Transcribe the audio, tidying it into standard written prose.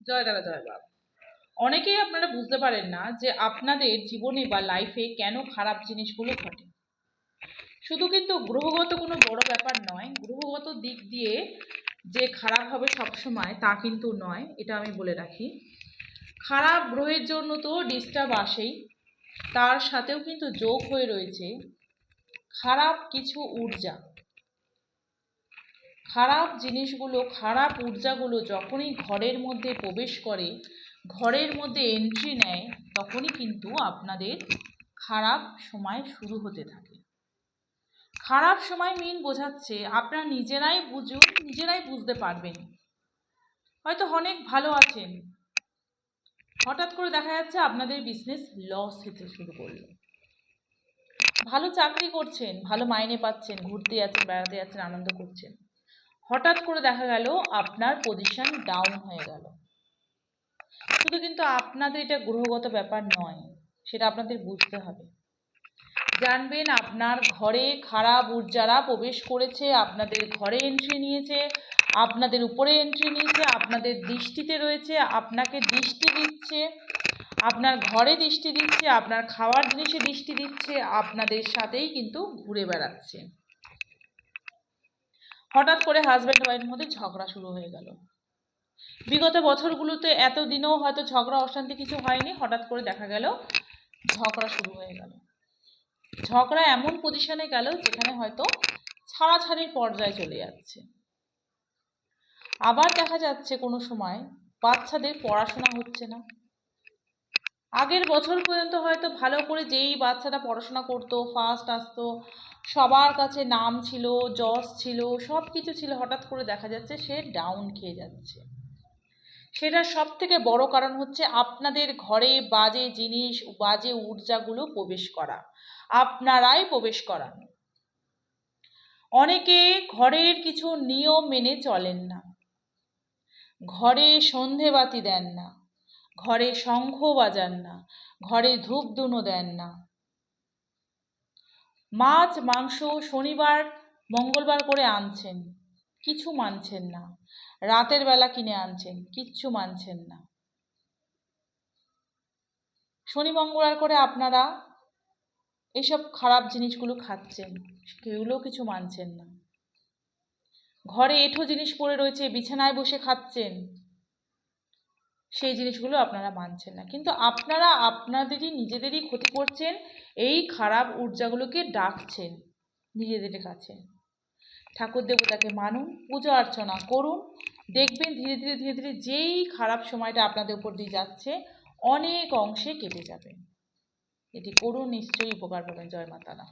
জয় দাদা জয় বাবা। অনেকেই আপনারা বুঝতে পারেন না যে আপনাদের জীবনে বা লাইফে কেন খারাপ জিনিসগুলো ঘটে। শুধু কিন্তু গ্রহগত কোনো বড় ব্যাপার নয়, গ্রহগত দিক দিয়ে যে খারাপ হবে সবসময় তা কিন্তু নয়, এটা আমি বলে রাখি। খারাপ গ্রহের জন্য তো ডিস্টার্ব আসেই, তার সাথেও কিন্তু যোগ হয়ে রয়েছে খারাপ কিছু ঊর্জা। খারাপ জিনিসগুলো, খারাপ ঊর্জাগুলো যখনই ঘরের মধ্যে প্রবেশ করে, ঘরের মধ্যে এন্ট্রি নেয়, তখনই কিন্তু আপনাদের খারাপ সময় শুরু হতে থাকে। খারাপ সময় মিন বোঝাচ্ছে আপনারা নিজেরাই বুঝুন, নিজেরাই বুঝতে পারবেন। হয়তো অনেক ভালো আছেন, হঠাৎ করে দেখা যাচ্ছে আপনাদের বিজনেস লস হতে শুরু করলো। ভালো চাকরি করছেন, ভালো মাইনে পাচ্ছেন, ঘুরতে যাচ্ছেন, বেড়াতে যাচ্ছেন, আনন্দ করছেন, হঠাৎ করে দেখা গেল আপনার পজিশন ডাউন হয়ে গেল। শুধু কিন্তু আপনাদের এটা গ্রহগত ব্যাপার নয়, সেটা আপনাদের বুঝতে হবে। জানবেন আপনার ঘরে খারাপ ঊর্জারা প্রবেশ করেছে, আপনাদের ঘরে এন্ট্রি নিয়েছে, আপনাদের উপরে এন্ট্রি নিয়েছে, আপনাদের দৃষ্টিতে রয়েছে, আপনাকে দৃষ্টি দিচ্ছে, আপনার ঘরে দৃষ্টি দিচ্ছে, আপনার খাওয়ার জিনিসে দৃষ্টি দিচ্ছে, আপনাদের সাথেই কিন্তু ঘুরে বেড়াচ্ছে। হঠাৎ করে হাজব্যান্ড ওয়াইফের মধ্যে ঝগড়া শুরু হয়ে গেল। বিগত বছরগুলোতে এতদিনও হয়তো ঝগড়া অশান্তি কিছু হয়নি, হঠাৎ করে দেখা গেল ঝগড়া শুরু হয়ে গেল। ঝগড়া এমন পজিশনে গেল যেখানে হয়তো ছাড়াছাড়ির পর্যায়ে চলে যাচ্ছে। আবার দেখা যাচ্ছে কোনো সময় বাচ্চাদের পড়াশোনা হচ্ছে না। আগের বছর পর্যন্ত হয়তো ভালো করে যেই বাচ্চাটা পড়াশোনা করতো, ফার্স্ট আসতো, সবার কাছে নাম ছিল, যশ ছিল, সব কিছু ছিল, হঠাৎ করে দেখা যাচ্ছে সে ডাউন খেয়ে যাচ্ছে। সেটার সব থেকে বড় কারণ হচ্ছে আপনাদের ঘরে বাজে জিনিস, বাজে ঊর্জাগুলো প্রবেশ করা, আপনারাই প্রবেশ করান। অনেকে ঘরের কিছু নিয়ম মেনে চলেন না, ঘরে সন্ধেবাতি দেন না, ঘরে শঙ্খ বাজান না, ঘরে ধূপধুনো দেন না। মাছ মাংস শনিবার মঙ্গলবার করে আনছেন, কিছু মানছেন না। রাতের বেলা কিনে আনছেন, কিচ্ছু মানছেন না। শনি মঙ্গলবার করে আপনারা এইসব খারাপ জিনিসগুলো খাচ্ছেন, সেগুলোও কিছু মানছেন না। ঘরে এঁঠো জিনিস পড়ে রয়েছে, বিছানায় বসে খাচ্ছেন, সেই জিনিসগুলো আপনারা মানছেন না। কিন্তু আপনারা আপনাদেরই নিজেদেরই ক্ষতি করছেন, এই খারাপ ঊর্জাগুলোকে ডাকছেন নিজেদের কাছে। ঠাকুর দেবতাকে মানুন, পূজা অর্চনা করুন, দেখবেন ধীরে ধীরে ধীরে ধীরে যেই খারাপ সময়টা আপনাদের উপর দিয়ে যাচ্ছে অনেক অংশে কেটে যাবে। এটি করুন, নিশ্চয়ই উপকার পাবেন। জয় মা তারা।